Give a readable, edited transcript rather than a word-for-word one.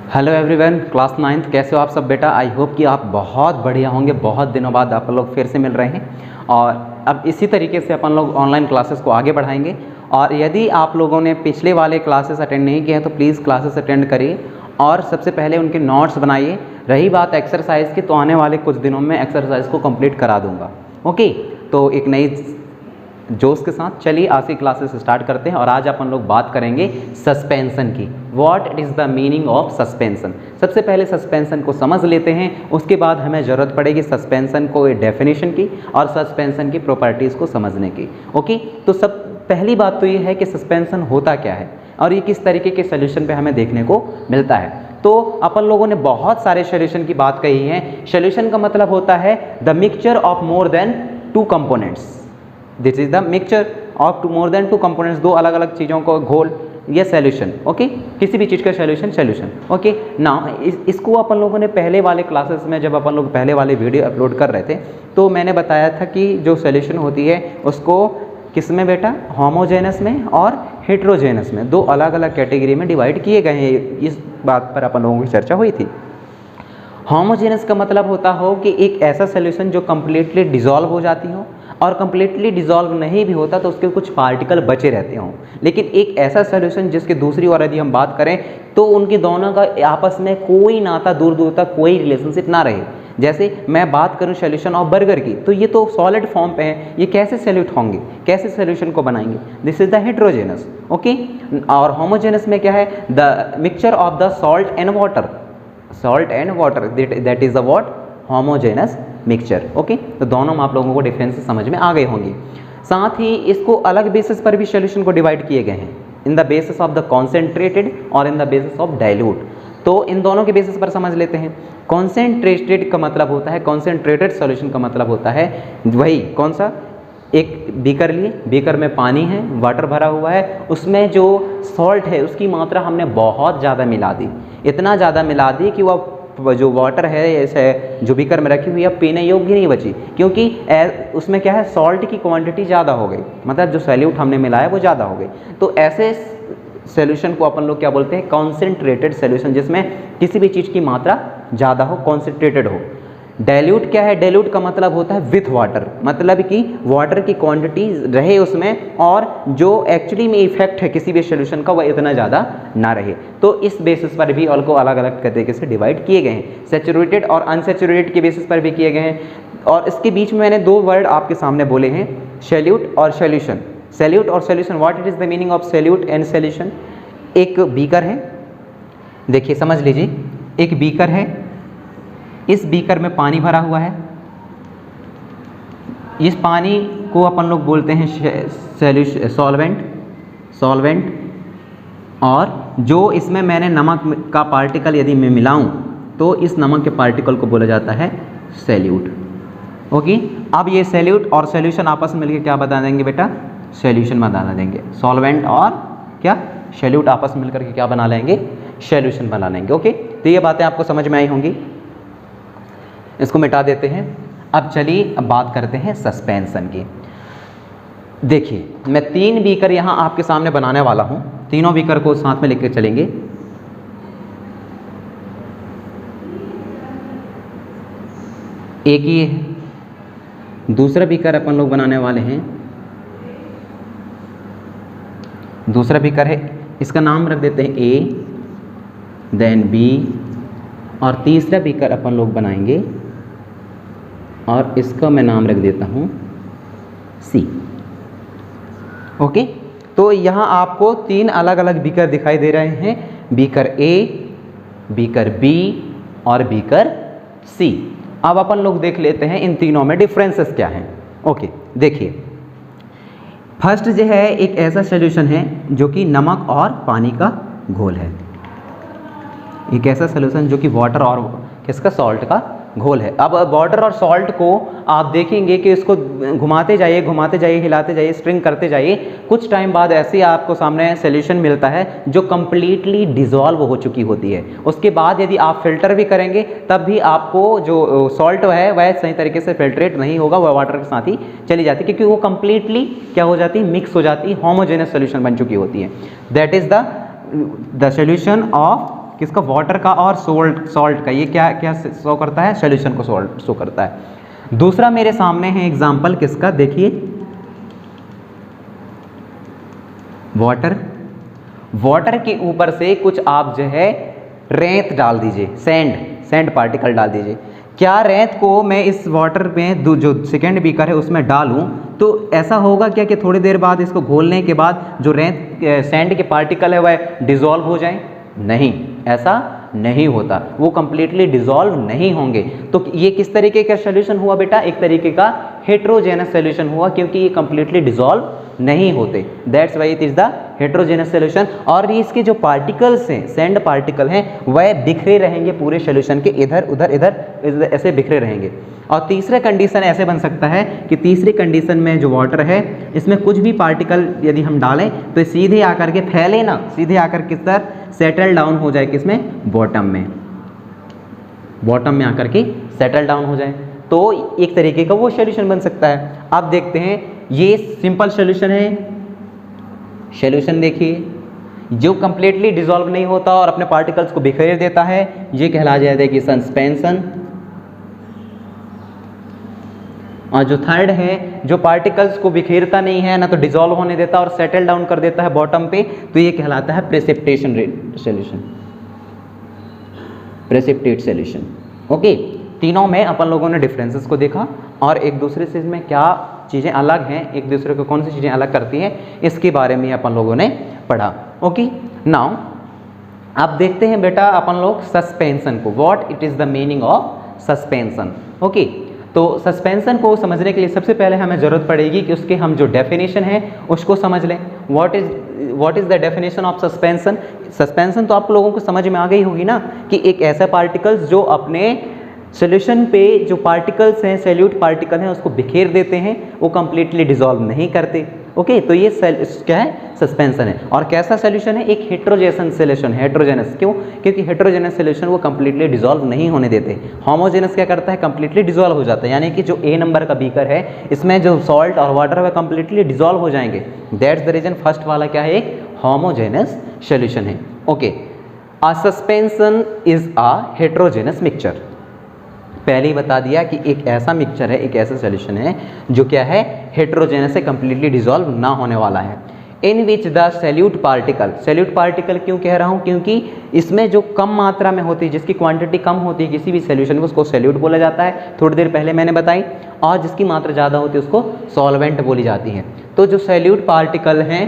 Hello everyone, class 9th कैसे हो आप सब बेटा। आई होप कि आप बहुत बढ़िया होंगे। बहुत दिनों बाद आप लोग फिर से मिल रहे हैं और अब इसी तरीके से अपन लोग ऑनलाइन क्लासेस को आगे बढ़ाएंगे। और यदि आप लोगों ने पिछले वाले क्लासेस अटेंड नहीं किए हैं तो प्लीज़ क्लासेस अटेंड करिए और सबसे पहले उनके नोट्स बनाइए। रही बात एक्सरसाइज की, तो आने वाले कुछ दिनों में एक्सरसाइज को कंप्लीट करा दूंगा। ओके, तो एक नई जोश के साथ चलिए आज की क्लासेस स्टार्ट करते हैं। और आज अपन लोग बात करेंगे सस्पेंशन की। What is the meaning of suspension. सबसे पहले सस्पेंशन को समझ लेते हैं, उसके बाद हमें ज़रूरत पड़ेगी सस्पेंशन को डेफिनेशन की और सस्पेंशन की प्रॉपर्टीज़ को समझने की। ओके, तो सब पहली बात तो ये है कि सस्पेंशन होता क्या है और ये किस तरीके के सोल्यूशन पे हमें देखने को मिलता है। तो अपन लोगों ने बहुत सारे सोल्यूशन की बात कही है। सोल्यूशन का मतलब होता है the mixture of more than two components. This is the mixture of more than two components. दो अलग अलग चीज़ों को घोल, ये सॉल्यूशन। ओके, किसी भी चीज़ का सॉल्यूशन। ओके, नाउ इसको अपन लोगों ने पहले वाले क्लासेस में, जब अपन लोग पहले वाले वीडियो अपलोड कर रहे थे, तो मैंने बताया था कि जो सॉल्यूशन होती है उसको किस में बेटा, होमोजेनस में और हेट्रोजेनस में, दो अलग अलग कैटेगरी में डिवाइड किए गए हैं। इस बात पर अपन लोगों की चर्चा हुई थी। होमोजेनस का मतलब होता हो कि एक ऐसा सॉल्यूशन जो कम्प्लीटली डिसॉल्व हो जाती हो, और कम्प्लीटली डिसॉल्व नहीं भी होता तो उसके कुछ पार्टिकल बचे रहते हों। लेकिन एक ऐसा सॉल्यूशन जिसके दूसरी ओर यदि हम बात करें तो उनके दोनों का आपस में कोई नाता, दूर दूर तक कोई रिलेशनशिप ना रहे। जैसे मैं बात करूं सॉल्यूशन ऑफ बर्गर की, तो ये तो सॉलिड फॉर्म पे है, ये कैसे सॉल्यूट होंगे, कैसे सॉल्यूशन को बनाएंगे। This is the heterogeneous. Okay, और होमोजेनस में क्या है, the mixture of the salt and water. Salt and water, that is the what, homogeneous mixture. Okay, तो दोनों में आप लोगों को डिफरेंस समझ में आ गए होंगे। साथ ही इसको अलग बेसिस पर भी सॉल्यूशन को डिवाइड किए गए हैं, in the basis of the concentrated और in the basis of dilute. तो इन दोनों के बेसिस पर समझ लेते हैं। कॉन्सेंट्रेटेड का मतलब होता है, कॉन्सेंट्रेटेड सॉल्यूशन का मतलब होता है वही कौन सा, एक बीकर लिए, बीकर में पानी है, वाटर भरा हुआ है, उसमें जो सॉल्ट है उसकी मात्रा हमने बहुत ज़्यादा मिला दी, इतना ज़्यादा मिला दी कि वह जो वाटर है ऐसे जो बीकर में रखी हुई है पीने योग्य नहीं बची, क्योंकि उसमें क्या है, सॉल्ट की क्वांटिटी ज़्यादा हो गई, मतलब जो सॉल्यूट हमने मिलाया वो ज़्यादा हो गई। तो ऐसे सॉल्यूशन को अपन लोग क्या बोलते हैं, कॉन्सेंट्रेटेड सॉल्यूशन, जिसमें किसी भी चीज़ की मात्रा ज़्यादा हो, कॉन्सेंट्रेटेड हो। डाइल्यूट क्या है, डाइल्यूट का मतलब होता है विथ वाटर, मतलब कि वाटर की क्वांटिटी रहे उसमें और जो एक्चुअली में इफेक्ट है किसी भी सॉल्यूशन का वह इतना ज़्यादा ना रहे। तो इस बेसिस पर भी और को अलग अलग तरीके से डिवाइड किए गए हैं। सैचुरेटेड और अनसैचुरेटेड के बेसिस पर भी किए गए हैं। और इसके बीच में मैंने दो वर्ड आपके सामने बोले हैं, सॉल्यूट और सॉल्यूशन। सॉल्यूट और solution, what it is the meaning of solute and solution. एक बीकर है, देखिए समझ लीजिए, एक बीकर है, इस बीकर में पानी भरा हुआ है, इस पानी को अपन लोग बोलते हैं सॉल्वेंट, और जो इसमें मैंने नमक का पार्टिकल यदि मैं मिलाऊं तो इस नमक के पार्टिकल को बोला जाता है सॉल्यूट। ओके, अब ये सॉल्यूट और सॉल्यूशन आपस में मिलकर क्या बता देंगे बेटा, सॉल्यूशन बना देंगे। सॉल्वेंट और क्या, सॉल्यूट आपस में मिलकर के क्या बना लेंगे, सॉल्यूशन बना लेंगे। ओके, तो ये बातें आपको समझ में आई होंगी, इसको मिटा देते हैं। अब चलिए अब बात करते हैं सस्पेंशन की। देखिए मैं 3 बीकर यहाँ आपके सामने बनाने वाला हूँ, तीनों बीकर को साथ में लेकर चलेंगे। एक ये है, दूसरा बीकर अपन लोग बनाने वाले हैं, दूसरा बीकर है, इसका नाम रख देते हैं A, देन B, और तीसरा बीकर अपन लोग बनाएंगे और इसका मैं नाम रख देता हूँ C। ओके, तो यहाँ आपको 3 अलग अलग बीकर दिखाई दे रहे हैं, बीकर A, बीकर B और बीकर C। अब अपन लोग देख लेते हैं इन तीनों में डिफरेंसेस क्या हैं। ओके, देखिए फर्स्ट जो है एक ऐसा सॉल्यूशन है जो कि नमक और पानी का घोल है, एक ऐसा सॉल्यूशन जो कि वाटर और किसका, सॉल्ट का घोल है। अब वाटर और सॉल्ट को आप देखेंगे कि इसको घुमाते जाइए, हिलाते जाइए, स्ट्रिंग करते जाइए, कुछ टाइम बाद ऐसे आपको सामने सॉल्यूशन मिलता है जो कम्प्लीटली डिसॉल्व हो चुकी होती है। उसके बाद यदि आप फिल्टर भी करेंगे तब भी आपको जो सॉल्ट है वह सही तरीके से फिल्ट्रेट नहीं होगा, वह वाटर के साथ ही चली जाती है, क्योंकि वो कम्प्लीटली क्या हो जाती है, मिक्स हो जाती है, होमोजेनस सॉल्यूशन बन चुकी होती है। That is the solution of किसका, वाटर का और सॉल्ट का। ये क्या क्या शो करता है, सोल्यूशन को शो करता है। दूसरा मेरे सामने है एग्जाम्पल किसका, देखिए वाटर के ऊपर से कुछ आप जो है रेत डाल दीजिए, सैंड पार्टिकल डाल दीजिए। क्या रेत को मैं इस वाटर में जो सेकेंड बीकर है उसमें डालूं तो ऐसा होगा क्या कि थोड़ी देर बाद इसको घोलने के बाद जो रेत सैंड के पार्टिकल है वह डिसॉल्व हो जाए? नहीं, ऐसा नहीं होता, वो कंप्लीटली डिसॉल्व नहीं होंगे। तो ये किस तरीके का सॉल्यूशन हुआ बेटा, एक तरीके का हेट्रोजेनस सॉल्यूशन हुआ, क्योंकि ये कंप्लीटली डिसॉल्व नहीं होते। That's why it is the heterogeneous solution. और इसके जो पार्टिकल्स हैं, सैंड पार्टिकल हैं, वह बिखरे रहेंगे पूरे सॉल्यूशन के, इधर उधर ऐसे बिखरे रहेंगे। और तीसरा कंडीशन ऐसे बन सकता है कि तीसरी कंडीशन में जो वाटर है इसमें कुछ भी पार्टिकल यदि हम डालें तो सीधे आकर के फैले ना, सीधे आकर किस तरह सेटल डाउन हो जाए, किसमें, बॉटम में आकर के सेटल डाउन हो जाए। तो एक तरीके का वो सॉल्यूशन बन सकता है। अब देखते हैं, ये सिंपल सॉल्यूशन है। सॉल्यूशन देखिए, जो कंप्लीटली डिसॉल्व नहीं होता और अपने पार्टिकल्स को बिखेर देता है, ये कहला जाता है कि सस्पेंशन। और जो थर्ड है, जो पार्टिकल्स को बिखेरता नहीं है, ना तो डिसॉल्व होने देता और सेटल डाउन कर देता है बॉटम पे, तो ये कहलाता है precipitation solution, precipitate solution. Okay, तीनों में अपन लोगों ने डिफरेंसेस को देखा और एक दूसरे से इसमें क्या चीज़ें अलग हैं, एक दूसरे को कौन सी चीज़ें अलग करती हैं, इसके बारे में अपन लोगों ने पढ़ा। ओके, नाउ अब देखते हैं बेटा अपन लोग सस्पेंशन को, what it is the meaning of suspension. Okay, तो सस्पेंशन को समझने के लिए सबसे पहले हमें ज़रूरत पड़ेगी कि उसके हम जो डेफिनेशन है उसको समझ लें। What is the definition of suspension. Suspension तो आप लोगों को समझ में आ गई होगी ना, कि एक ऐसा पार्टिकल्स जो अपने सॉल्यूशन पे जो पार्टिकल्स हैं, सॉल्यूट पार्टिकल हैं, उसको बिखेर देते हैं, वो कंप्लीटली डिसॉल्व नहीं करते। ओके, तो ये क्या है, सस्पेंशन है। और कैसा सॉल्यूशन है, एक हेट्रोजेनस सॉल्यूशन। हेट्रोजेनस क्यों, क्योंकि हेट्रोजेनस सॉल्यूशन वो कंप्लीटली डिसॉल्व नहीं होने देते। होमोजेनस क्या करता है, कंप्लीटली डिसॉल्व हो जाता है, यानी कि जो ए नंबर का बीकर है इसमें जो सॉल्ट और वाटर है वह कंप्लीटली डिसॉल्व हो जाएंगे। दैट्स द रीजन फर्स्ट वाला क्या है, एक होमोजेनस सॉल्यूशन है। Okay, a suspension is a heterogeneous mixture. पहले ही बता दिया कि एक ऐसा मिक्सचर है, एक ऐसा सॉल्यूशन है जो क्या है, हेट्रोजेनस से कंप्लीटली डिसॉल्व ना होने वाला है। इन विच द सॉल्यूट पार्टिकल क्यों कह रहा हूँ, क्योंकि इसमें जो कम मात्रा में होती है, जिसकी क्वांटिटी कम होती है किसी भी सॉल्यूशन में, उसको सॉल्यूट बोला जाता है, थोड़ी देर पहले मैंने बताई। और जिसकी मात्रा ज़्यादा होती है उसको सॉल्वेंट बोली जाती है। तो जो सॉल्यूट पार्टिकल हैं